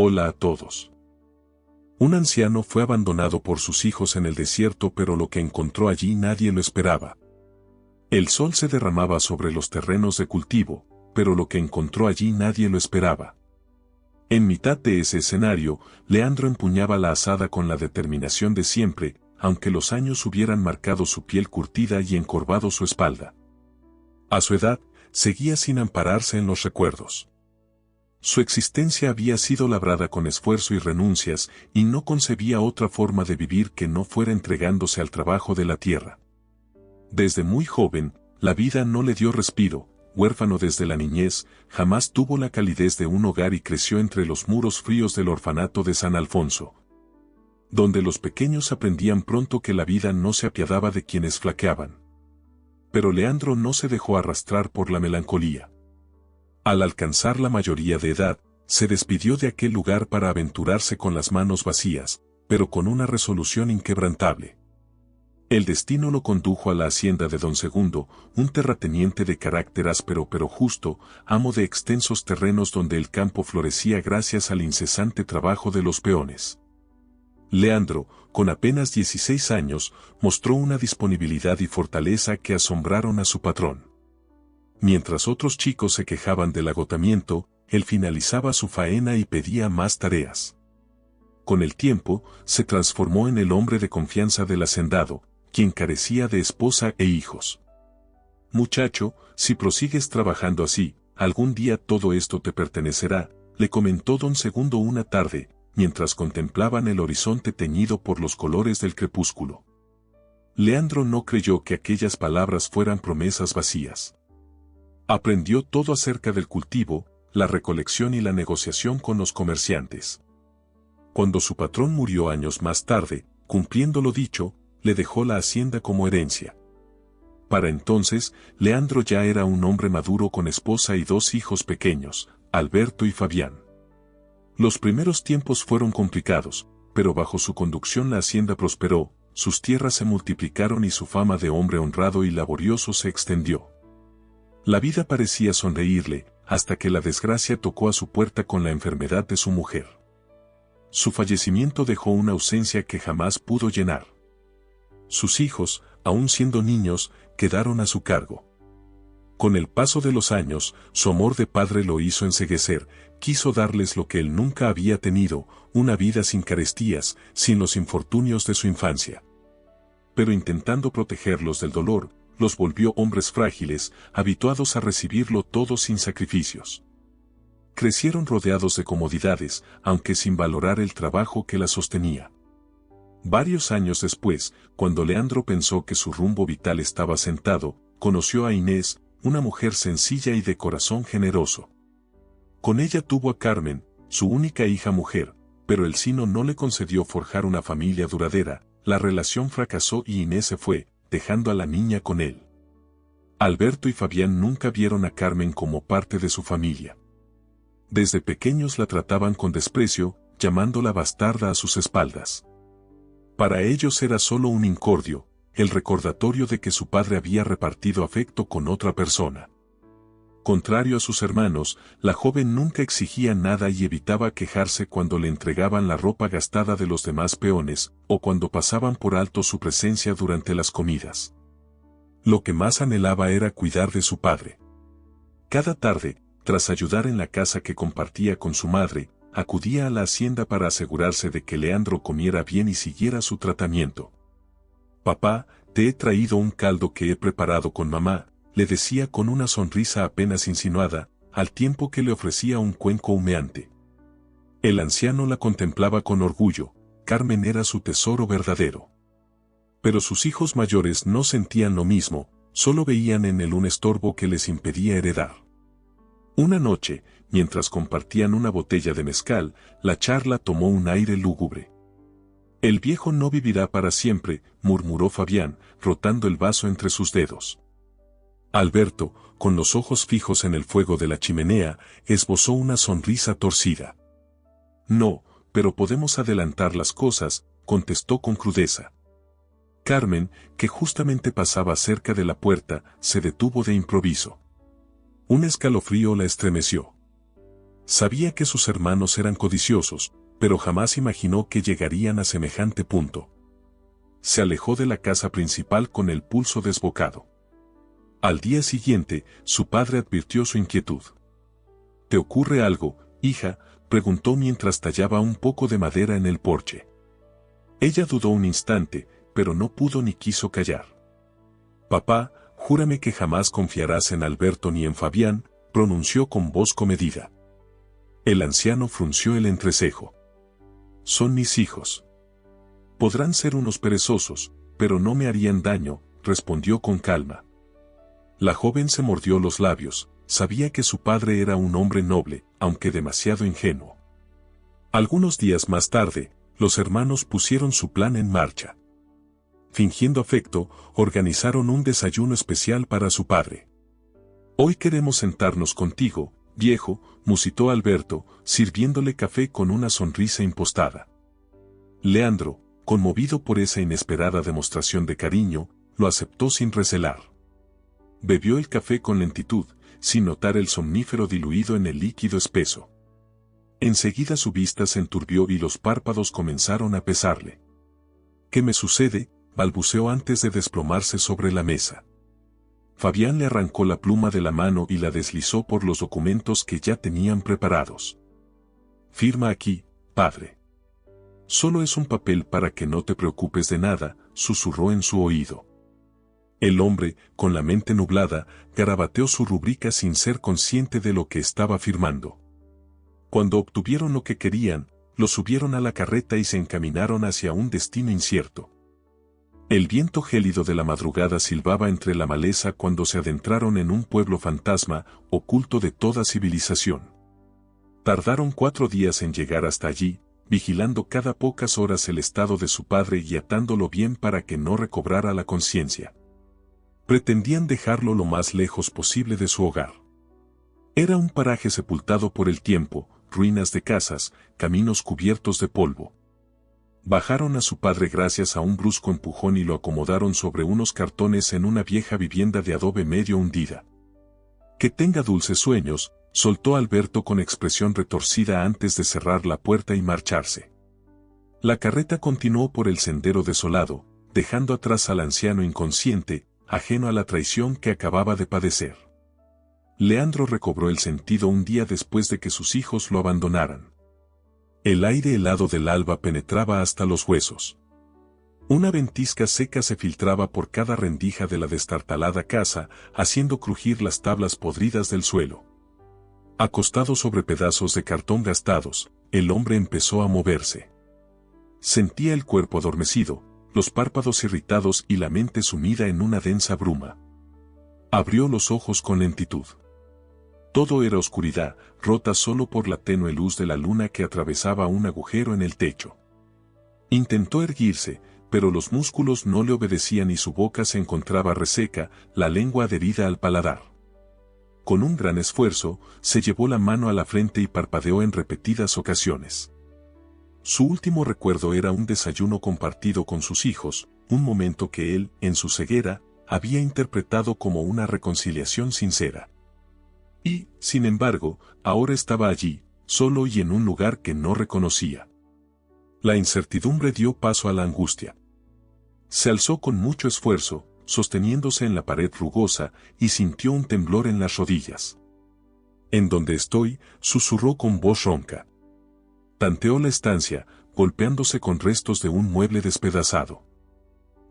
Hola a todos. Un anciano fue abandonado por sus hijos en el desierto, pero lo que encontró allí nadie lo esperaba. El sol se derramaba sobre los terrenos de cultivo, pero lo que encontró allí nadie lo esperaba. En mitad de ese escenario, Leandro empuñaba la azada con la determinación de siempre, aunque los años hubieran marcado su piel curtida y encorvado su espalda. A su edad, seguía sin ampararse en los recuerdos. Su existencia había sido labrada con esfuerzo y renuncias, y no concebía otra forma de vivir que no fuera entregándose al trabajo de la tierra. Desde muy joven, la vida no le dio respiro. Huérfano desde la niñez, jamás tuvo la calidez de un hogar y creció entre los muros fríos del orfanato de San Alfonso, donde los pequeños aprendían pronto que la vida no se apiadaba de quienes flaqueaban. Pero Leandro no se dejó arrastrar por la melancolía. Al alcanzar la mayoría de edad, se despidió de aquel lugar para aventurarse con las manos vacías, pero con una resolución inquebrantable. El destino lo condujo a la hacienda de don Segundo, un terrateniente de carácter áspero pero justo, amo de extensos terrenos donde el campo florecía gracias al incesante trabajo de los peones. Leandro, con apenas 16 años, mostró una disponibilidad y fortaleza que asombraron a su patrón. Mientras otros chicos se quejaban del agotamiento, él finalizaba su faena y pedía más tareas. Con el tiempo, se transformó en el hombre de confianza del hacendado, quien carecía de esposa e hijos. «Muchacho, si prosigues trabajando así, algún día todo esto te pertenecerá», le comentó don Segundo una tarde, mientras contemplaban el horizonte teñido por los colores del crepúsculo. Leandro no creyó que aquellas palabras fueran promesas vacías. Aprendió todo acerca del cultivo, la recolección y la negociación con los comerciantes. Cuando su patrón murió años más tarde, cumpliendo lo dicho, le dejó la hacienda como herencia. Para entonces, Leandro ya era un hombre maduro con esposa y 2 hijos pequeños, Alberto y Fabián. Los primeros tiempos fueron complicados, pero bajo su conducción la hacienda prosperó, sus tierras se multiplicaron y su fama de hombre honrado y laborioso se extendió. La vida parecía sonreírle, hasta que la desgracia tocó a su puerta con la enfermedad de su mujer. Su fallecimiento dejó una ausencia que jamás pudo llenar. Sus hijos, aún siendo niños, quedaron a su cargo. Con el paso de los años, su amor de padre lo hizo enceguecer, quiso darles lo que él nunca había tenido, una vida sin carestías, sin los infortunios de su infancia. Pero intentando protegerlos del dolor, los volvió hombres frágiles, habituados a recibirlo todo sin sacrificios. Crecieron rodeados de comodidades, aunque sin valorar el trabajo que la sostenía. Varios años después, cuando Leandro pensó que su rumbo vital estaba sentado, conoció a Inés, una mujer sencilla y de corazón generoso. Con ella tuvo a Carmen, su única hija mujer, pero el sino no le concedió forjar una familia duradera, la relación fracasó y Inés se fue, dejando a la niña con él. Alberto y Fabián nunca vieron a Carmen como parte de su familia. Desde pequeños la trataban con desprecio, llamándola bastarda a sus espaldas. Para ellos era solo un incordio, el recordatorio de que su padre había repartido afecto con otra persona. Contrario a sus hermanos, la joven nunca exigía nada y evitaba quejarse cuando le entregaban la ropa gastada de los demás peones, o cuando pasaban por alto su presencia durante las comidas. Lo que más anhelaba era cuidar de su padre. Cada tarde, tras ayudar en la casa que compartía con su madre, acudía a la hacienda para asegurarse de que Leandro comiera bien y siguiera su tratamiento. «Papá, te he traído un caldo que he preparado con mamá», le decía con una sonrisa apenas insinuada, al tiempo que le ofrecía un cuenco humeante. El anciano la contemplaba con orgullo, Carmen era su tesoro verdadero. Pero sus hijos mayores no sentían lo mismo, solo veían en él un estorbo que les impedía heredar. Una noche, mientras compartían una botella de mezcal, la charla tomó un aire lúgubre. «El viejo no vivirá para siempre», murmuró Fabián, rotando el vaso entre sus dedos. Alberto, con los ojos fijos en el fuego de la chimenea, esbozó una sonrisa torcida. «No, pero podemos adelantar las cosas», contestó con crudeza. Carmen, que justamente pasaba cerca de la puerta, se detuvo de improviso. Un escalofrío la estremeció. Sabía que sus hermanos eran codiciosos, pero jamás imaginó que llegarían a semejante punto. Se alejó de la casa principal con el pulso desbocado. Al día siguiente, su padre advirtió su inquietud. ¿Te ocurre algo, hija?, preguntó mientras tallaba un poco de madera en el porche. Ella dudó un instante, pero no pudo ni quiso callar. Papá, júrame que jamás confiarás en Alberto ni en Fabián, pronunció con voz comedida. El anciano frunció el entrecejo. Son mis hijos. Podrán ser unos perezosos, pero no me harían daño, respondió con calma. La joven se mordió los labios, sabía que su padre era un hombre noble, aunque demasiado ingenuo. Algunos días más tarde, los hermanos pusieron su plan en marcha. Fingiendo afecto, organizaron un desayuno especial para su padre. Hoy queremos sentarnos contigo, viejo, musitó Alberto, sirviéndole café con una sonrisa impostada. Leandro, conmovido por esa inesperada demostración de cariño, lo aceptó sin recelar. Bebió el café con lentitud, sin notar el somnífero diluido en el líquido espeso. Enseguida su vista se enturbió y los párpados comenzaron a pesarle. ¿Qué me sucede?, balbuceó antes de desplomarse sobre la mesa. Fabián le arrancó la pluma de la mano y la deslizó por los documentos que ya tenían preparados. Firma aquí, padre. Solo es un papel para que no te preocupes de nada, susurró en su oído. El hombre, con la mente nublada, garabateó su rúbrica sin ser consciente de lo que estaba firmando. Cuando obtuvieron lo que querían, lo subieron a la carreta y se encaminaron hacia un destino incierto. El viento gélido de la madrugada silbaba entre la maleza cuando se adentraron en un pueblo fantasma, oculto de toda civilización. Tardaron 4 días en llegar hasta allí, vigilando cada pocas horas el estado de su padre y atándolo bien para que no recobrara la conciencia. Pretendían dejarlo lo más lejos posible de su hogar. Era un paraje sepultado por el tiempo, ruinas de casas, caminos cubiertos de polvo. Bajaron a su padre gracias a un brusco empujón y lo acomodaron sobre unos cartones en una vieja vivienda de adobe medio hundida. Que tenga dulces sueños, soltó Alberto con expresión retorcida antes de cerrar la puerta y marcharse. La carreta continuó por el sendero desolado, dejando atrás al anciano inconsciente, ajeno a la traición que acababa de padecer. Leandro recobró el sentido un día después de que sus hijos lo abandonaran. El aire helado del alba penetraba hasta los huesos. Una ventisca seca se filtraba por cada rendija de la destartalada casa, haciendo crujir las tablas podridas del suelo. Acostado sobre pedazos de cartón gastados, el hombre empezó a moverse. Sentía el cuerpo adormecido, los párpados irritados y la mente sumida en una densa bruma. Abrió los ojos con lentitud. Todo era oscuridad, rota solo por la tenue luz de la luna que atravesaba un agujero en el techo. Intentó erguirse, pero los músculos no le obedecían y su boca se encontraba reseca, la lengua adherida al paladar. Con un gran esfuerzo, se llevó la mano a la frente y parpadeó en repetidas ocasiones. Su último recuerdo era un desayuno compartido con sus hijos, un momento que él, en su ceguera, había interpretado como una reconciliación sincera. Y, sin embargo, ahora estaba allí, solo y en un lugar que no reconocía. La incertidumbre dio paso a la angustia. Se alzó con mucho esfuerzo, sosteniéndose en la pared rugosa, y sintió un temblor en las rodillas. «¿En dónde estoy?», susurró con voz ronca. Tanteó la estancia, golpeándose con restos de un mueble despedazado.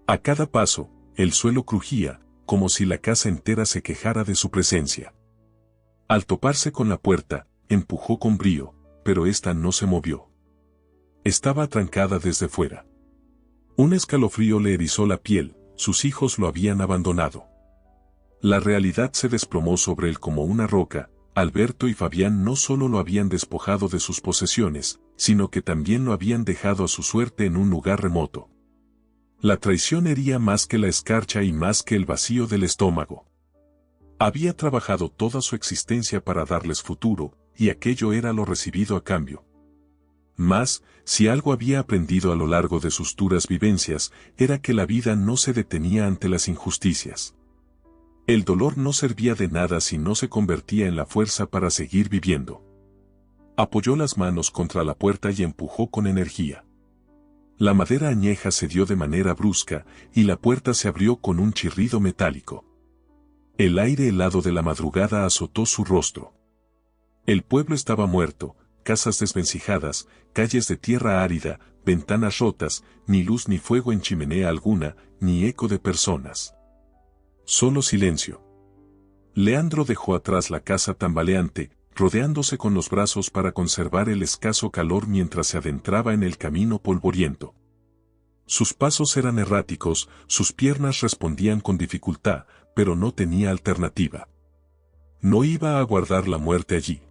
A cada paso, el suelo crujía, como si la casa entera se quejara de su presencia. Al toparse con la puerta, empujó con brío, pero ésta no se movió. Estaba atrancada desde fuera. Un escalofrío le erizó la piel, sus hijos lo habían abandonado. La realidad se desplomó sobre él como una roca. Alberto y Fabián no solo lo habían despojado de sus posesiones, sino que también lo habían dejado a su suerte en un lugar remoto. La traición hería más que la escarcha y más que el vacío del estómago. Había trabajado toda su existencia para darles futuro, y aquello era lo recibido a cambio. Mas, si algo había aprendido a lo largo de sus duras vivencias, era que la vida no se detenía ante las injusticias. El dolor no servía de nada si no se convertía en la fuerza para seguir viviendo. Apoyó las manos contra la puerta y empujó con energía. La madera añeja cedió de manera brusca, y la puerta se abrió con un chirrido metálico. El aire helado de la madrugada azotó su rostro. El pueblo estaba muerto, casas desvencijadas, calles de tierra árida, ventanas rotas, ni luz ni fuego en chimenea alguna, ni eco de personas. Solo silencio. Leandro dejó atrás la casa tambaleante, rodeándose con los brazos para conservar el escaso calor mientras se adentraba en el camino polvoriento. Sus pasos eran erráticos, sus piernas respondían con dificultad, pero no tenía alternativa. No iba a aguardar la muerte allí.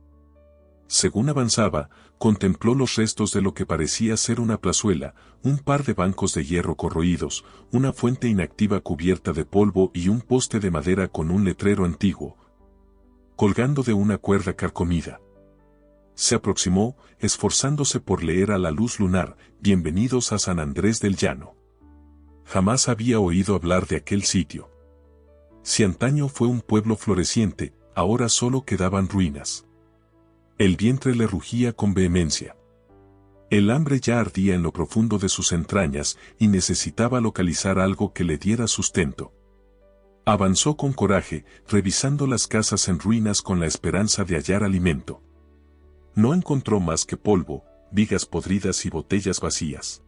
Según avanzaba, contempló los restos de lo que parecía ser una plazuela, un par de bancos de hierro corroídos, una fuente inactiva cubierta de polvo y un poste de madera con un letrero antiguo, colgando de una cuerda carcomida. Se aproximó, esforzándose por leer a la luz lunar, «Bienvenidos a San Andrés del Llano». Jamás había oído hablar de aquel sitio. Si antaño fue un pueblo floreciente, ahora solo quedaban ruinas. El vientre le rugía con vehemencia. El hambre ya ardía en lo profundo de sus entrañas y necesitaba localizar algo que le diera sustento. Avanzó con coraje, revisando las casas en ruinas con la esperanza de hallar alimento. No encontró más que polvo, vigas podridas y botellas vacías.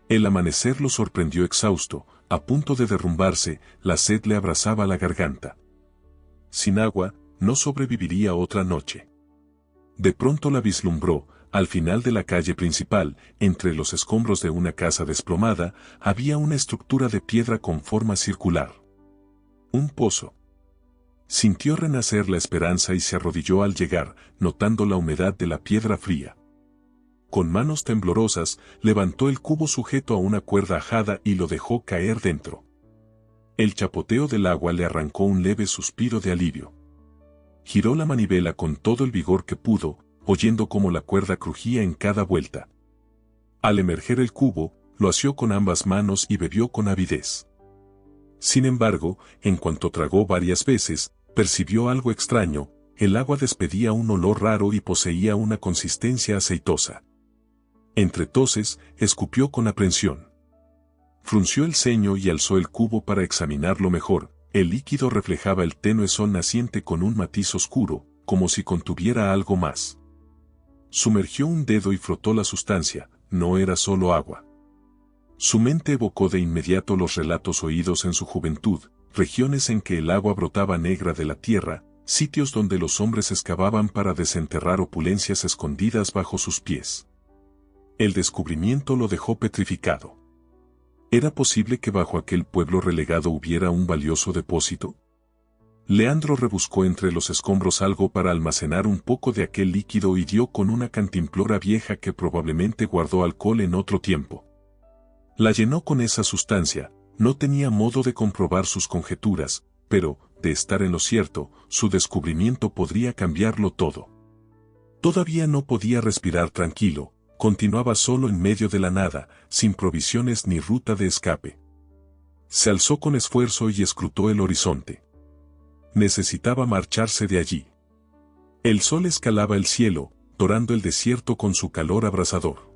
El amanecer lo sorprendió exhausto, a punto de derrumbarse, la sed le abrazaba la garganta. Sin agua, no sobreviviría otra noche. De pronto la vislumbró, al final de la calle principal, entre los escombros de una casa desplomada, había una estructura de piedra con forma circular. Un pozo. Sintió renacer la esperanza y se arrodilló al llegar, notando la humedad de la piedra fría. Con manos temblorosas, levantó el cubo sujeto a una cuerda ajada y lo dejó caer dentro. El chapoteo del agua le arrancó un leve suspiro de alivio. Giró la manivela con todo el vigor que pudo, oyendo cómo la cuerda crujía en cada vuelta. Al emerger el cubo, lo asió con ambas manos y bebió con avidez. Sin embargo, en cuanto tragó varias veces, percibió algo extraño, el agua despedía un olor raro y poseía una consistencia aceitosa. Entre toses, escupió con aprensión. Frunció el ceño y alzó el cubo para examinarlo mejor. El líquido reflejaba el tenue sol naciente con un matiz oscuro, como si contuviera algo más. Sumergió un dedo y frotó la sustancia, no era solo agua. Su mente evocó de inmediato los relatos oídos en su juventud, regiones en que el agua brotaba negra de la tierra, sitios donde los hombres excavaban para desenterrar opulencias escondidas bajo sus pies. El descubrimiento lo dejó petrificado. ¿Era posible que bajo aquel pueblo relegado hubiera un valioso depósito? Leandro rebuscó entre los escombros algo para almacenar un poco de aquel líquido y dio con una cantimplora vieja que probablemente guardó alcohol en otro tiempo. La llenó con esa sustancia, no tenía modo de comprobar sus conjeturas, pero, de estar en lo cierto, su descubrimiento podría cambiarlo todo. Todavía no podía respirar tranquilo. Continuaba solo en medio de la nada, sin provisiones ni ruta de escape. Se alzó con esfuerzo y escrutó el horizonte. Necesitaba marcharse de allí. El sol escalaba el cielo, dorando el desierto con su calor abrasador.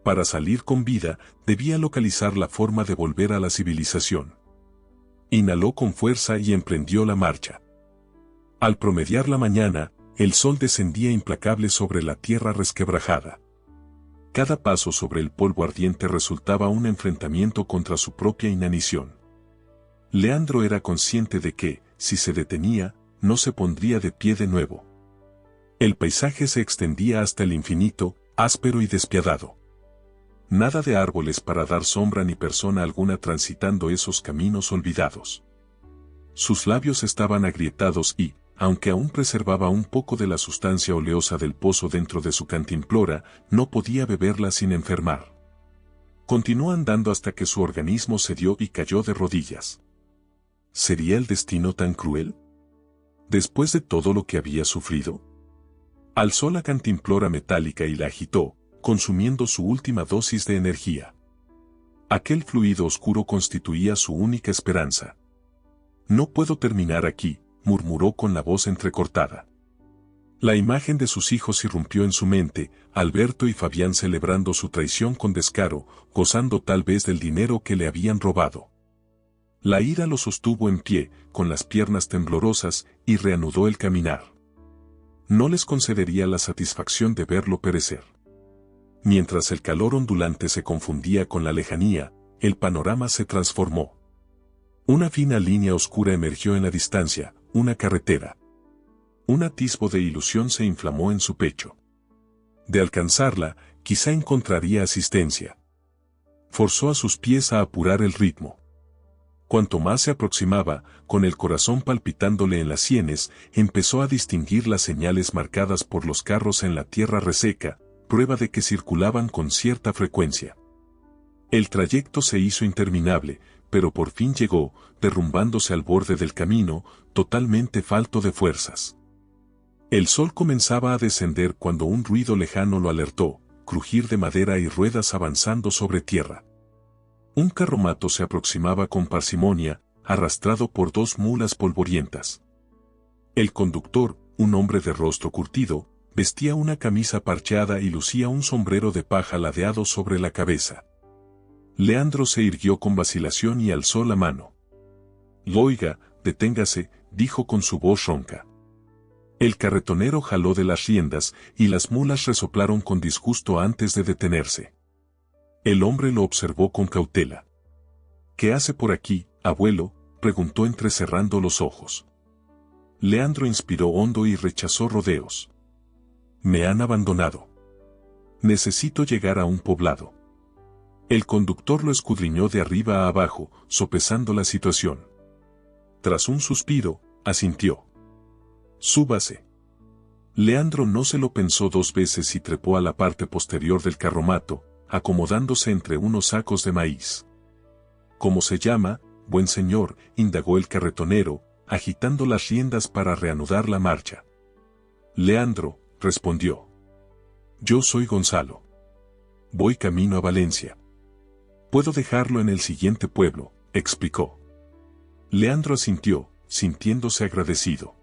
Para salir con vida, debía localizar la forma de volver a la civilización. Inhaló con fuerza y emprendió la marcha. Al promediar la mañana, el sol descendía implacable sobre la tierra resquebrajada. Cada paso sobre el polvo ardiente resultaba un enfrentamiento contra su propia inanición. Leandro era consciente de que, si se detenía, no se pondría de pie de nuevo. El paisaje se extendía hasta el infinito, áspero y despiadado. Nada de árboles para dar sombra ni persona alguna transitando esos caminos olvidados. Sus labios estaban agrietados y, aunque aún preservaba un poco de la sustancia oleosa del pozo dentro de su cantimplora, no podía beberla sin enfermar. Continuó andando hasta que su organismo cedió y cayó de rodillas. ¿Sería el destino tan cruel? Después de todo lo que había sufrido. Alzó la cantimplora metálica y la agitó, consumiendo su última dosis de energía. Aquel fluido oscuro constituía su única esperanza. No puedo terminar aquí, murmuró con la voz entrecortada. La imagen de sus hijos irrumpió en su mente, Alberto y Fabián celebrando su traición con descaro, gozando tal vez del dinero que le habían robado. La ira lo sostuvo en pie, con las piernas temblorosas, y reanudó el caminar. No les concedería la satisfacción de verlo perecer. Mientras el calor ondulante se confundía con la lejanía, el panorama se transformó. Una fina línea oscura emergió en la distancia, una carretera. Un atisbo de ilusión se inflamó en su pecho. De alcanzarla, quizá encontraría asistencia. Forzó a sus pies a apurar el ritmo. Cuanto más se aproximaba, con el corazón palpitándole en las sienes, empezó a distinguir las señales marcadas por los carros en la tierra reseca, prueba de que circulaban con cierta frecuencia. El trayecto se hizo interminable, pero por fin llegó, derrumbándose al borde del camino, totalmente falto de fuerzas. El sol comenzaba a descender cuando un ruido lejano lo alertó, crujir de madera y ruedas avanzando sobre tierra. Un carromato se aproximaba con parsimonia, arrastrado por 2 mulas polvorientas. El conductor, un hombre de rostro curtido, vestía una camisa parcheada y lucía un sombrero de paja ladeado sobre la cabeza. Leandro se irguió con vacilación y alzó la mano. «Oiga, deténgase», dijo con su voz ronca. El carretonero jaló de las riendas y las mulas resoplaron con disgusto antes de detenerse. El hombre lo observó con cautela. «¿Qué hace por aquí, abuelo?», preguntó entrecerrando los ojos. Leandro inspiró hondo y rechazó rodeos. «Me han abandonado. Necesito llegar a un poblado». El conductor lo escudriñó de arriba a abajo, sopesando la situación. Tras un suspiro, asintió. «Súbase». Leandro no se lo pensó 2 veces y trepó a la parte posterior del carromato, acomodándose entre unos sacos de maíz. «¿Cómo se llama, buen señor?», indagó el carretonero, agitando las riendas para reanudar la marcha. «Leandro», respondió. «Yo soy Gonzalo. Voy camino a Valencia». «Puedo dejarlo en el siguiente pueblo», explicó. Leandro asintió, sintiéndose agradecido.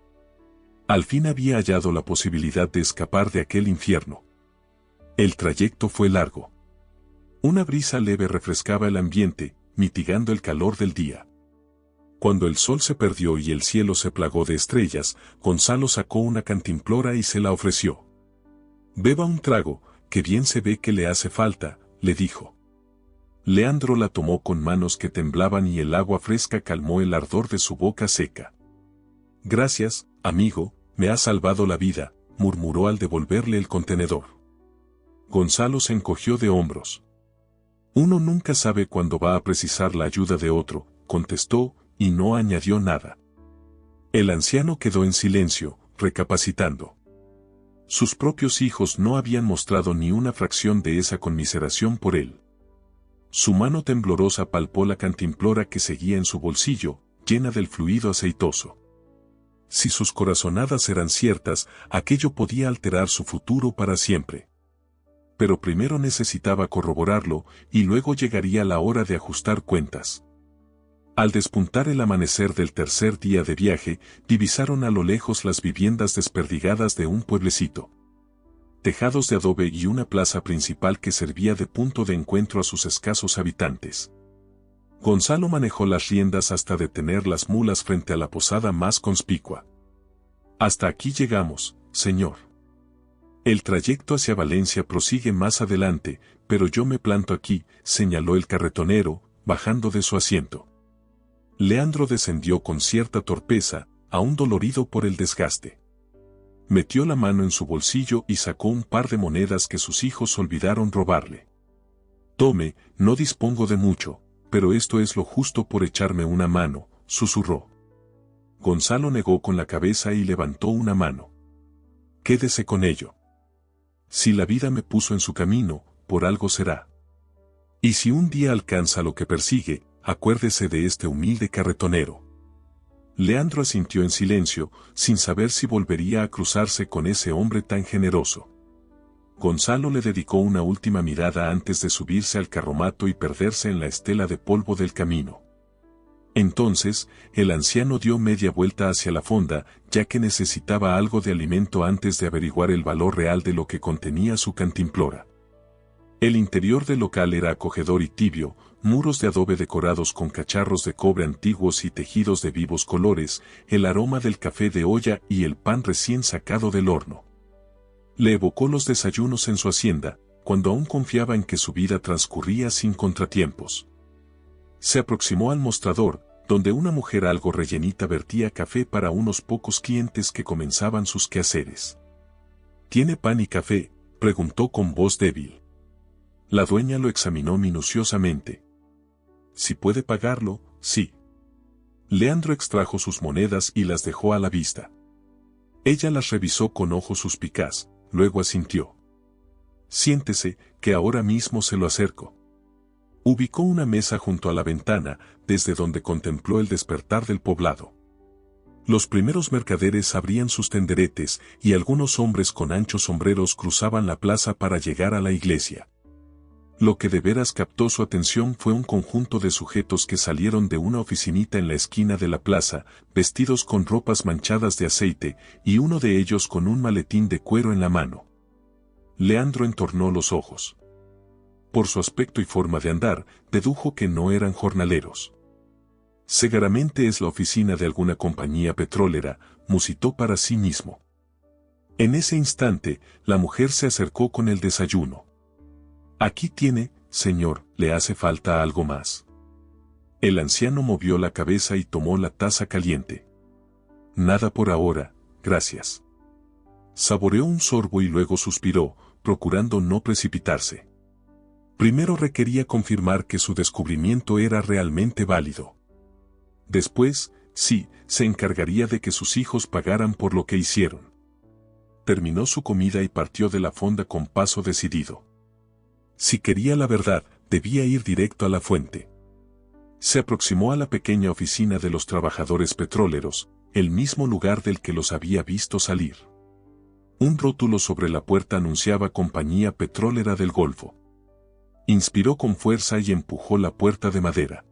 Al fin había hallado la posibilidad de escapar de aquel infierno. El trayecto fue largo. Una brisa leve refrescaba el ambiente, mitigando el calor del día. Cuando el sol se perdió y el cielo se plagó de estrellas, Gonzalo sacó una cantimplora y se la ofreció. «Beba un trago, que bien se ve que le hace falta», le dijo. Leandro la tomó con manos que temblaban y el agua fresca calmó el ardor de su boca seca. «Gracias, amigo, me has salvado la vida», murmuró al devolverle el contenedor. Gonzalo se encogió de hombros. «Uno nunca sabe cuándo va a precisar la ayuda de otro», contestó, y no añadió nada. El anciano quedó en silencio, recapacitando. Sus propios hijos no habían mostrado ni una fracción de esa conmiseración por él. Su mano temblorosa palpó la cantimplora que seguía en su bolsillo, llena del fluido aceitoso. Si sus corazonadas eran ciertas, aquello podía alterar su futuro para siempre. Pero primero necesitaba corroborarlo, y luego llegaría la hora de ajustar cuentas. Al despuntar el amanecer del tercer día de viaje, divisaron a lo lejos las viviendas desperdigadas de un pueblecito. Tejados de adobe y una plaza principal que servía de punto de encuentro a sus escasos habitantes. Gonzalo manejó las riendas hasta detener las mulas frente a la posada más conspicua. «Hasta aquí llegamos, señor. El trayecto hacia Valencia prosigue más adelante, pero yo me planto aquí», señaló el carretonero, bajando de su asiento. Leandro descendió con cierta torpeza, aún dolorido por el desgaste. Metió la mano en su bolsillo y sacó un par de monedas que sus hijos olvidaron robarle. «Tome, no dispongo de mucho, pero esto es lo justo por echarme una mano», susurró. Gonzalo negó con la cabeza y levantó una mano. «Quédese con ello. Si la vida me puso en su camino, por algo será. Y si un día alcanza lo que persigue, acuérdese de este humilde carretonero». Leandro asintió en silencio, sin saber si volvería a cruzarse con ese hombre tan generoso. Gonzalo le dedicó una última mirada antes de subirse al carromato y perderse en la estela de polvo del camino. Entonces, el anciano dio media vuelta hacia la fonda, ya que necesitaba algo de alimento antes de averiguar el valor real de lo que contenía su cantimplora. El interior del local era acogedor y tibio, muros de adobe decorados con cacharros de cobre antiguos y tejidos de vivos colores, el aroma del café de olla y el pan recién sacado del horno. Le evocó los desayunos en su hacienda, cuando aún confiaba en que su vida transcurría sin contratiempos. Se aproximó al mostrador, donde una mujer algo rellenita vertía café para unos pocos clientes que comenzaban sus quehaceres. ¿Tiene pan y café?, preguntó con voz débil. La dueña lo examinó minuciosamente. Si puede pagarlo, sí. Leandro extrajo sus monedas y las dejó a la vista. Ella las revisó con ojo suspicaz, luego asintió. Siéntese, que ahora mismo se lo acerco. Ubicó una mesa junto a la ventana, desde donde contempló el despertar del poblado. Los primeros mercaderes abrían sus tenderetes y algunos hombres con anchos sombreros cruzaban la plaza para llegar a la iglesia. Lo que de veras captó su atención fue un conjunto de sujetos que salieron de una oficinita en la esquina de la plaza, vestidos con ropas manchadas de aceite, y uno de ellos con un maletín de cuero en la mano. Leandro entornó los ojos. Por su aspecto y forma de andar, dedujo que no eran jornaleros. Seguramente es la oficina de alguna compañía petrolera, musitó para sí mismo. En ese instante, la mujer se acercó con el desayuno. Aquí tiene, señor, ¿le hace falta algo más? El anciano movió la cabeza y tomó la taza caliente. Nada por ahora, gracias. Saboreó un sorbo y luego suspiró, procurando no precipitarse. Primero requería confirmar que su descubrimiento era realmente válido. Después, sí, se encargaría de que sus hijos pagaran por lo que hicieron. Terminó su comida y partió de la fonda con paso decidido. Si quería la verdad, debía ir directo a la fuente. Se aproximó a la pequeña oficina de los trabajadores petroleros, el mismo lugar del que los había visto salir. Un rótulo sobre la puerta anunciaba Compañía Petrolera del Golfo. Inspiró con fuerza y empujó la puerta de madera.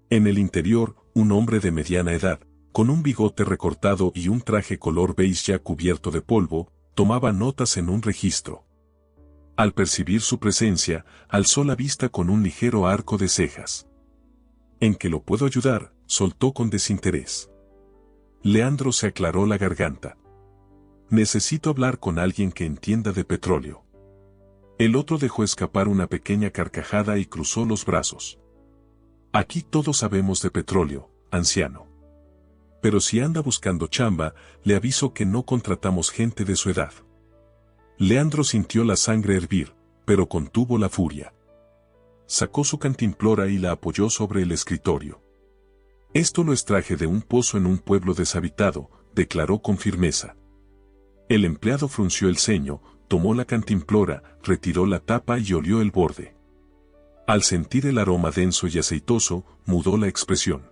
En el interior, un hombre de mediana edad, con un bigote recortado y un traje color beige ya cubierto de polvo, tomaba notas en un registro. Al percibir su presencia, alzó la vista con un ligero arco de cejas. ¿En qué lo puedo ayudar?, soltó con desinterés. Leandro se aclaró la garganta. Necesito hablar con alguien que entienda de petróleo. El otro dejó escapar una pequeña carcajada y cruzó los brazos. Aquí todos sabemos de petróleo, anciano. Pero si anda buscando chamba, le aviso que no contratamos gente de su edad. Leandro sintió la sangre hervir, pero contuvo la furia. Sacó su cantimplora y la apoyó sobre el escritorio. Esto lo extraje de un pozo en un pueblo deshabitado, declaró con firmeza. El empleado frunció el ceño, tomó la cantimplora, retiró la tapa y olió el borde. Al sentir el aroma denso y aceitoso, mudó la expresión.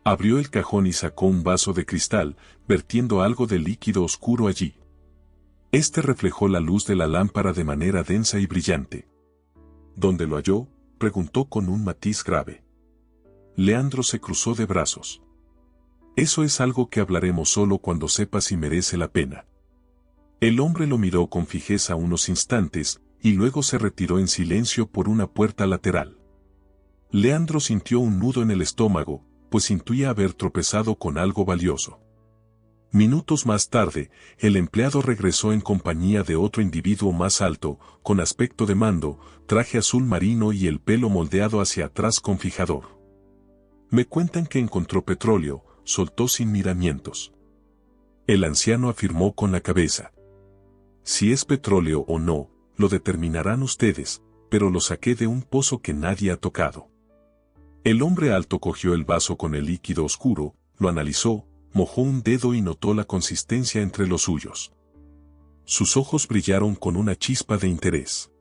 Abrió el cajón y sacó un vaso de cristal, vertiendo algo de líquido oscuro allí. Este reflejó la luz de la lámpara de manera densa y brillante. ¿Dónde lo halló?, preguntó con un matiz grave. Leandro se cruzó de brazos. Eso es algo que hablaremos solo cuando sepa si merece la pena. El hombre lo miró con fijeza unos instantes, y luego se retiró en silencio por una puerta lateral. Leandro sintió un nudo en el estómago, pues intuía haber tropezado con algo valioso. Minutos más tarde, el empleado regresó en compañía de otro individuo más alto, con aspecto de mando, traje azul marino y el pelo moldeado hacia atrás con fijador. Me cuentan que encontró petróleo, soltó sin miramientos. El anciano afirmó con la cabeza. Si es petróleo o no, lo determinarán ustedes, pero lo saqué de un pozo que nadie ha tocado. El hombre alto cogió el vaso con el líquido oscuro, lo analizó, mojó un dedo y notó la consistencia entre los suyos. Sus ojos brillaron con una chispa de interés.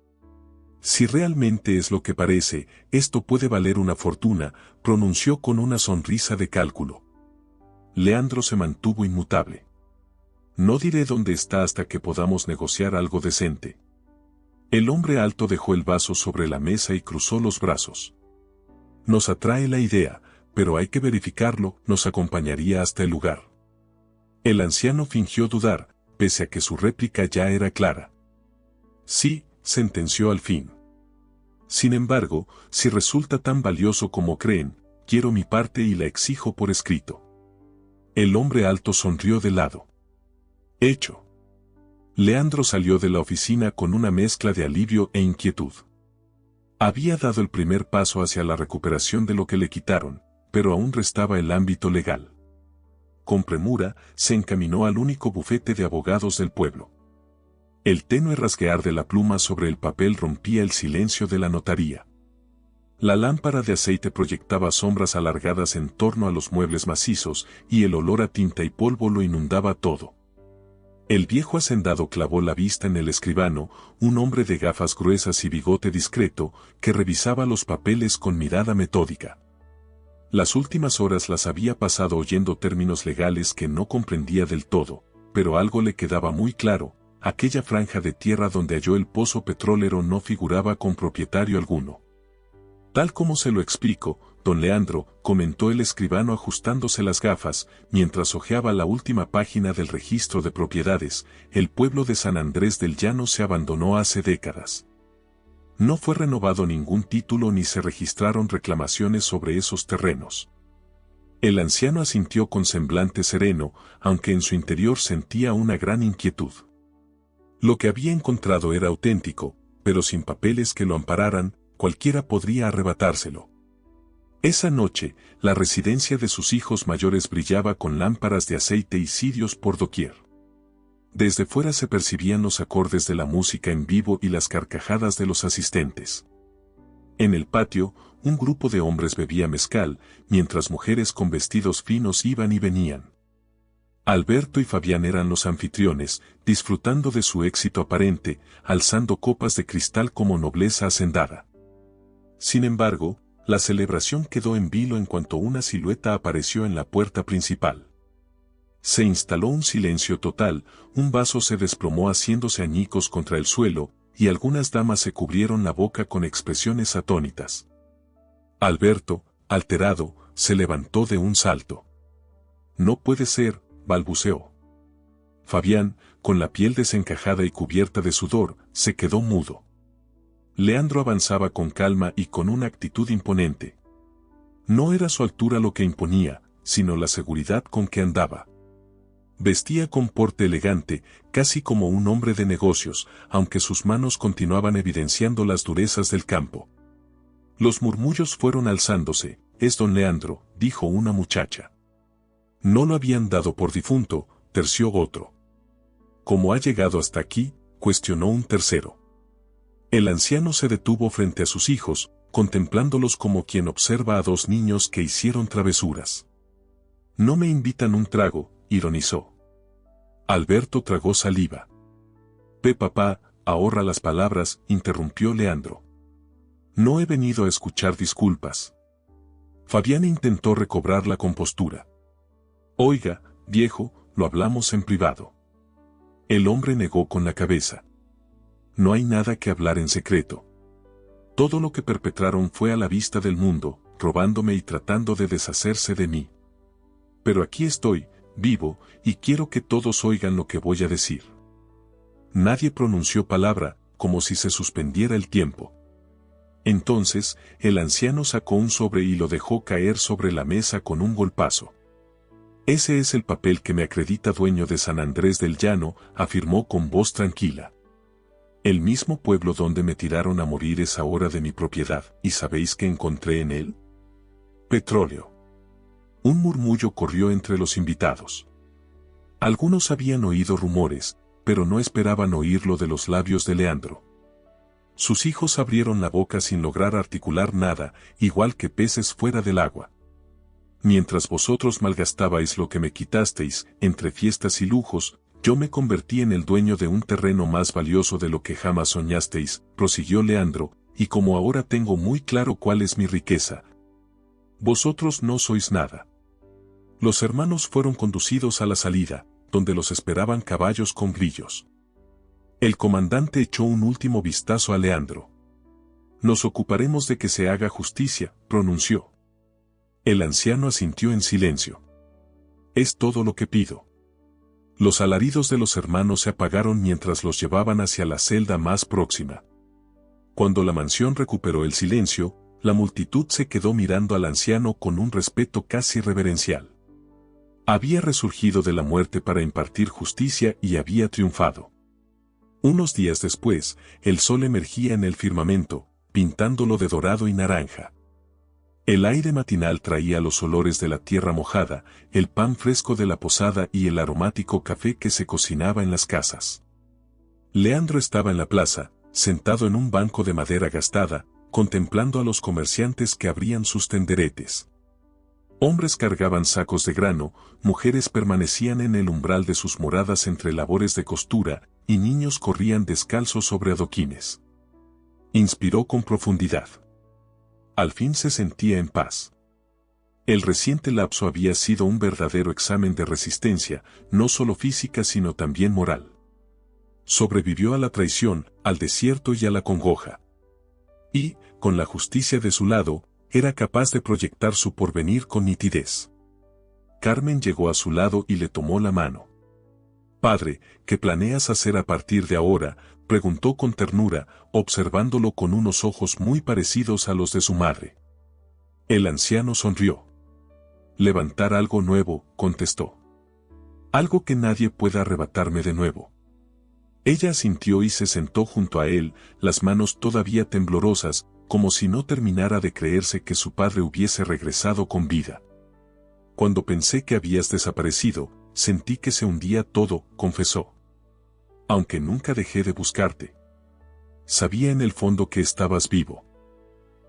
Si realmente es lo que parece, esto puede valer una fortuna, pronunció con una sonrisa de cálculo. Leandro se mantuvo inmutable. No diré dónde está hasta que podamos negociar algo decente. El hombre alto dejó el vaso sobre la mesa y cruzó los brazos. Nos atrae la idea, pero hay que verificarlo, nos acompañaría hasta el lugar. El anciano fingió dudar, pese a que su réplica ya era clara. Sí, sentenció al fin. Sin embargo, si resulta tan valioso como creen, quiero mi parte y la exijo por escrito. El hombre alto sonrió de lado. Hecho. Leandro salió de la oficina con una mezcla de alivio e inquietud. Había dado el primer paso hacia la recuperación de lo que le quitaron, pero aún restaba el ámbito legal. Con premura, se encaminó al único bufete de abogados del pueblo. El tenue rasguear de la pluma sobre el papel rompía el silencio de la notaría. La lámpara de aceite proyectaba sombras alargadas en torno a los muebles macizos, y el olor a tinta y polvo lo inundaba todo. El viejo hacendado clavó la vista en el escribano, un hombre de gafas gruesas y bigote discreto, que revisaba los papeles con mirada metódica. Las últimas horas las había pasado oyendo términos legales que no comprendía del todo, pero algo le quedaba muy claro: aquella franja de tierra donde halló el pozo petrolero no figuraba con propietario alguno. Tal como se lo explico, don Leandro, comentó el escribano ajustándose las gafas, mientras hojeaba la última página del registro de propiedades, el pueblo de San Andrés del Llano se abandonó hace décadas. No fue renovado ningún título ni se registraron reclamaciones sobre esos terrenos. El anciano asintió con semblante sereno, aunque en su interior sentía una gran inquietud. Lo que había encontrado era auténtico, pero sin papeles que lo ampararan, cualquiera podría arrebatárselo. Esa noche, la residencia de sus hijos mayores brillaba con lámparas de aceite y cirios por doquier. Desde fuera se percibían los acordes de la música en vivo y las carcajadas de los asistentes. En el patio, un grupo de hombres bebía mezcal, mientras mujeres con vestidos finos iban y venían. Alberto y Fabián eran los anfitriones, disfrutando de su éxito aparente, alzando copas de cristal como nobleza hacendada. Sin embargo, la celebración quedó en vilo en cuanto una silueta apareció en la puerta principal. Se instaló un silencio total, un vaso se desplomó haciéndose añicos contra el suelo, y algunas damas se cubrieron la boca con expresiones atónitas. Alberto, alterado, se levantó de un salto. «No puede ser», balbuceó. Fabián, con la piel desencajada y cubierta de sudor, se quedó mudo. Leandro avanzaba con calma y con una actitud imponente. No era su altura lo que imponía, sino la seguridad con que andaba. Vestía con porte elegante, casi como un hombre de negocios, aunque sus manos continuaban evidenciando las durezas del campo. Los murmullos fueron alzándose. «Es don Leandro», dijo una muchacha. «No lo habían dado por difunto», terció otro. «¿Cómo ha llegado hasta aquí?», cuestionó un tercero. El anciano se detuvo frente a sus hijos, contemplándolos como quien observa a dos niños que hicieron travesuras. «No me invitan un trago», ironizó. Alberto tragó saliva. «Papá, ahorra las palabras», interrumpió Leandro. «No he venido a escuchar disculpas». Fabián intentó recobrar la compostura. «Oiga, viejo, lo hablamos en privado». El hombre negó con la cabeza. «No hay nada que hablar en secreto. Todo lo que perpetraron fue a la vista del mundo, robándome y tratando de deshacerse de mí. Pero aquí estoy, vivo, y quiero que todos oigan lo que voy a decir». Nadie pronunció palabra, como si se suspendiera el tiempo. Entonces, el anciano sacó un sobre y lo dejó caer sobre la mesa con un golpazo. «Ese es el papel que me acredita dueño de San Andrés del Llano», afirmó con voz tranquila. «El mismo pueblo donde me tiraron a morir es ahora de mi propiedad, ¿y sabéis qué encontré en él? Petróleo». Un murmullo corrió entre los invitados. Algunos habían oído rumores, pero no esperaban oírlo de los labios de Leandro. Sus hijos abrieron la boca sin lograr articular nada, igual que peces fuera del agua. «Mientras vosotros malgastabais lo que me quitasteis, entre fiestas y lujos, yo me convertí en el dueño de un terreno más valioso de lo que jamás soñasteis», prosiguió Leandro, «y como ahora tengo muy claro cuál es mi riqueza, vosotros no sois nada». Los hermanos fueron conducidos a la salida, donde los esperaban caballos con grillos. El comandante echó un último vistazo a Leandro. «Nos ocuparemos de que se haga justicia», pronunció. El anciano asintió en silencio. Es todo lo que pido. Los alaridos de los hermanos se apagaron mientras los llevaban hacia la celda más próxima. Cuando la mansión recuperó el silencio, la multitud se quedó mirando al anciano con un respeto casi reverencial. Había resurgido de la muerte para impartir justicia y había triunfado. Unos días después, el sol emergía en el firmamento, pintándolo de dorado y naranja. El aire matinal traía los olores de la tierra mojada, el pan fresco de la posada y el aromático café que se cocinaba en las casas. Leandro estaba en la plaza, sentado en un banco de madera gastada, contemplando a los comerciantes que abrían sus tenderetes. Hombres cargaban sacos de grano, mujeres permanecían en el umbral de sus moradas entre labores de costura, y niños corrían descalzos sobre adoquines. Inspiró con profundidad. Al fin se sentía en paz. El reciente lapso había sido un verdadero examen de resistencia, no solo física sino también moral. Sobrevivió a la traición, al desierto y a la congoja. Y, con la justicia de su lado, era capaz de proyectar su porvenir con nitidez. Carmen llegó a su lado y le tomó la mano. «Padre, ¿qué planeas hacer a partir de ahora?», preguntó con ternura, observándolo con unos ojos muy parecidos a los de su madre. El anciano sonrió. «Levantar algo nuevo», contestó. «Algo que nadie pueda arrebatarme de nuevo». Ella asintió y se sentó junto a él, las manos todavía temblorosas, como si no terminara de creerse que su padre hubiese regresado con vida. «Cuando pensé que habías desaparecido, sentí que se hundía todo», confesó. «Aunque nunca dejé de buscarte. Sabía en el fondo que estabas vivo».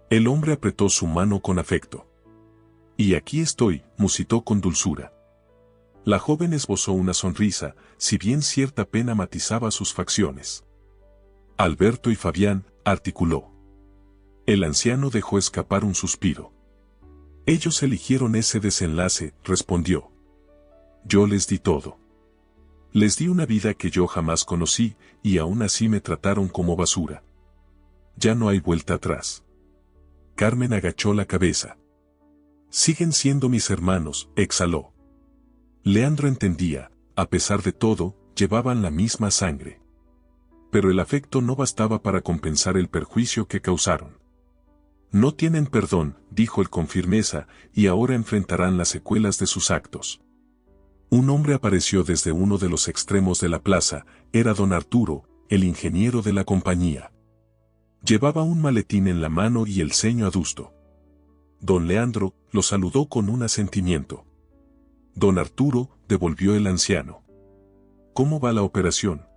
El hombre apretó su mano con afecto. «Y aquí estoy», musitó con dulzura. La joven esbozó una sonrisa, si bien cierta pena matizaba sus facciones. «Alberto y Fabián», articuló. El anciano dejó escapar un suspiro. «Ellos eligieron ese desenlace», respondió. «Yo les di todo. Les di una vida que yo jamás conocí, y aún así me trataron como basura. Ya no hay vuelta atrás». Carmen agachó la cabeza. «Siguen siendo mis hermanos», exhaló. Leandro entendía, a pesar de todo, llevaban la misma sangre. Pero el afecto no bastaba para compensar el perjuicio que causaron. «No tienen perdón», dijo él con firmeza, «y ahora enfrentarán las secuelas de sus actos». Un hombre apareció desde uno de los extremos de la plaza, era don Arturo, el ingeniero de la compañía. Llevaba un maletín en la mano y el ceño adusto. Don Leandro lo saludó con un asentimiento. «Don Arturo», devolvió el anciano. «¿Cómo va la operación?».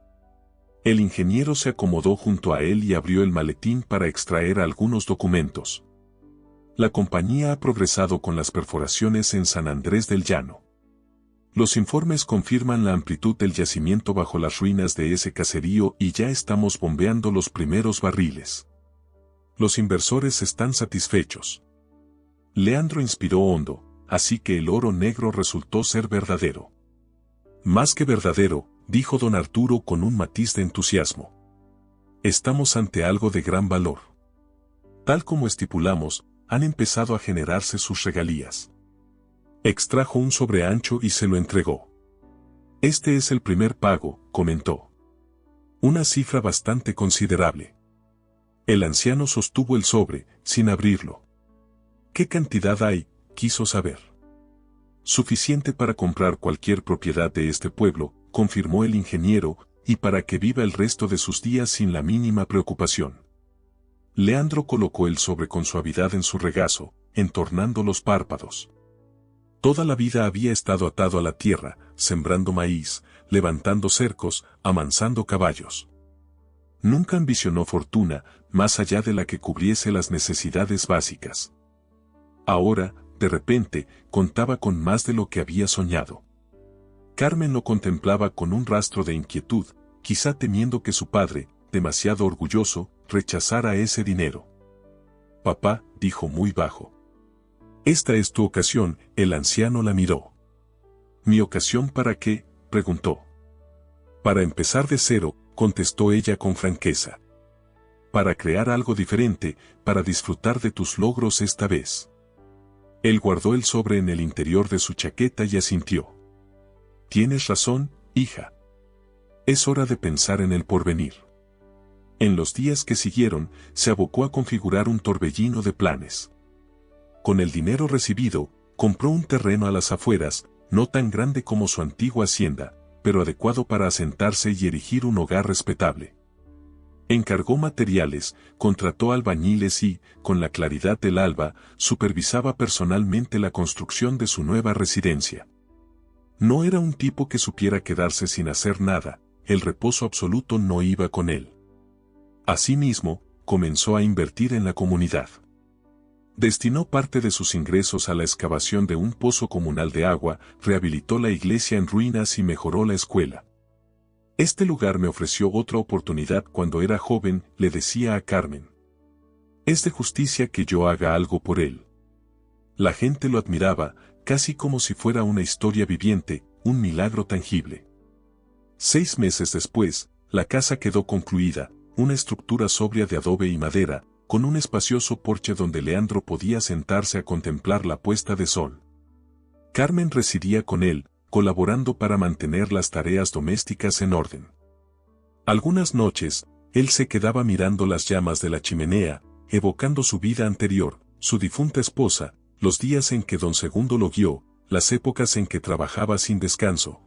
El ingeniero se acomodó junto a él y abrió el maletín para extraer algunos documentos. «La compañía ha progresado con las perforaciones en San Andrés del Llano. Los informes confirman la amplitud del yacimiento bajo las ruinas de ese caserío y ya estamos bombeando los primeros barriles. Los inversores están satisfechos». Leandro inspiró hondo, así que el oro negro resultó ser verdadero. «Más que verdadero», dijo don Arturo con un matiz de entusiasmo. «Estamos ante algo de gran valor. Tal como estipulamos, han empezado a generarse sus regalías». Extrajo un sobreancho y se lo entregó. «Este es el primer pago», comentó. «Una cifra bastante considerable». El anciano sostuvo el sobre, sin abrirlo. «¿Qué cantidad hay?», quiso saber. «Suficiente para comprar cualquier propiedad de este pueblo», confirmó el ingeniero, «y para que viva el resto de sus días sin la mínima preocupación». Leandro colocó el sobre con suavidad en su regazo, entornando los párpados. Toda la vida había estado atado a la tierra, sembrando maíz, levantando cercos, amansando caballos. Nunca ambicionó fortuna, más allá de la que cubriese las necesidades básicas. Ahora, de repente, contaba con más de lo que había soñado. Carmen lo contemplaba con un rastro de inquietud, quizá temiendo que su padre, demasiado orgulloso, rechazara ese dinero. «Papá», dijo muy bajo. «Esta es tu ocasión», el anciano la miró. «¿Mi ocasión para qué?», preguntó. «Para empezar de cero», contestó ella con franqueza. «Para crear algo diferente, para disfrutar de tus logros esta vez». Él guardó el sobre en el interior de su chaqueta y asintió. Tienes razón, hija. Es hora de pensar en el porvenir. En los días que siguieron, se abocó a configurar un torbellino de planes. Con el dinero recibido, compró un terreno a las afueras, no tan grande como su antigua hacienda, pero adecuado para asentarse y erigir un hogar respetable. Encargó materiales, contrató albañiles y, con la claridad del alba, supervisaba personalmente la construcción de su nueva residencia. No era un tipo que supiera quedarse sin hacer nada, el reposo absoluto no iba con él. Asimismo, comenzó a invertir en la comunidad. Destinó parte de sus ingresos a la excavación de un pozo comunal de agua, rehabilitó la iglesia en ruinas y mejoró la escuela. Este lugar me ofreció otra oportunidad cuando era joven, le decía a Carmen. Es de justicia que yo haga algo por él. La gente lo admiraba, casi como si fuera una historia viviente, un milagro tangible. 6 meses después, la casa quedó concluida, una estructura sobria de adobe y madera, con un espacioso porche donde Leandro podía sentarse a contemplar la puesta de sol. Carmen residía con él, colaborando para mantener las tareas domésticas en orden. Algunas noches, él se quedaba mirando las llamas de la chimenea, evocando su vida anterior, su difunta esposa, los días en que don Segundo lo guió, las épocas en que trabajaba sin descanso.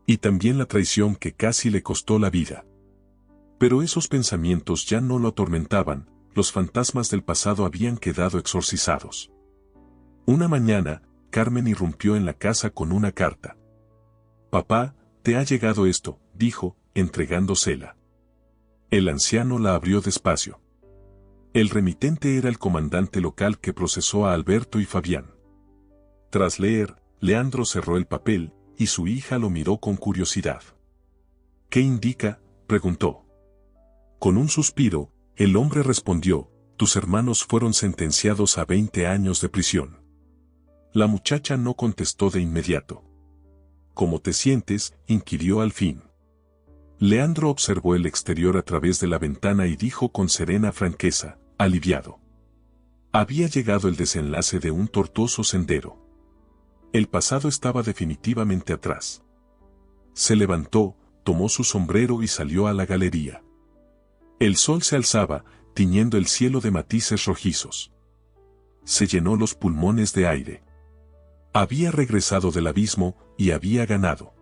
Y también la traición que casi le costó la vida. Pero esos pensamientos ya no lo atormentaban, los fantasmas del pasado habían quedado exorcizados. Una mañana, Carmen irrumpió en la casa con una carta. «Papá, te ha llegado esto», dijo, entregándosela. El anciano la abrió despacio. El remitente era el comandante local que procesó a Alberto y Fabián. Tras leer, Leandro cerró el papel, y su hija lo miró con curiosidad. «¿Qué indica?», preguntó. Con un suspiro, el hombre respondió, «Tus hermanos fueron sentenciados a 20 años de prisión». La muchacha no contestó de inmediato. «¿Cómo te sientes?», inquirió al fin. Leandro observó el exterior a través de la ventana y dijo con serena franqueza, aliviado. Había llegado el desenlace de un tortuoso sendero. El pasado estaba definitivamente atrás. Se levantó, tomó su sombrero y salió a la galería. El sol se alzaba, tiñendo el cielo de matices rojizos. Se llenó los pulmones de aire. Había regresado del abismo y había ganado.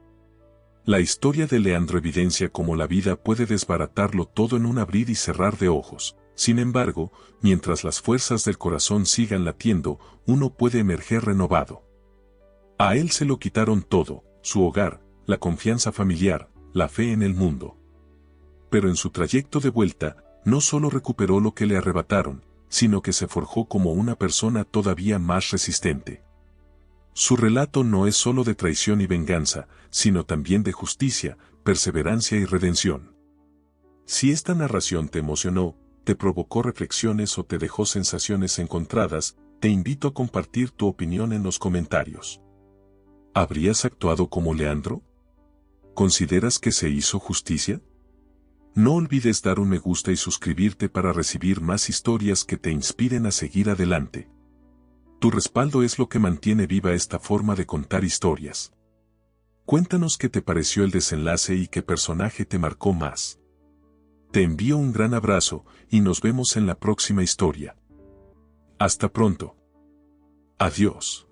La historia de Leandro evidencia cómo la vida puede desbaratarlo todo en un abrir y cerrar de ojos. Sin embargo, mientras las fuerzas del corazón sigan latiendo, uno puede emerger renovado. A él se lo quitaron todo, su hogar, la confianza familiar, la fe en el mundo. Pero en su trayecto de vuelta, no solo recuperó lo que le arrebataron, sino que se forjó como una persona todavía más resistente. Su relato no es solo de traición y venganza, sino también de justicia, perseverancia y redención. Si esta narración te emocionó, te provocó reflexiones o te dejó sensaciones encontradas, te invito a compartir tu opinión en los comentarios. ¿Habrías actuado como Leandro? ¿Consideras que se hizo justicia? No olvides dar un me gusta y suscribirte para recibir más historias que te inspiren a seguir adelante. Tu respaldo es lo que mantiene viva esta forma de contar historias. Cuéntanos qué te pareció el desenlace y qué personaje te marcó más. Te envío un gran abrazo y nos vemos en la próxima historia. Hasta pronto. Adiós.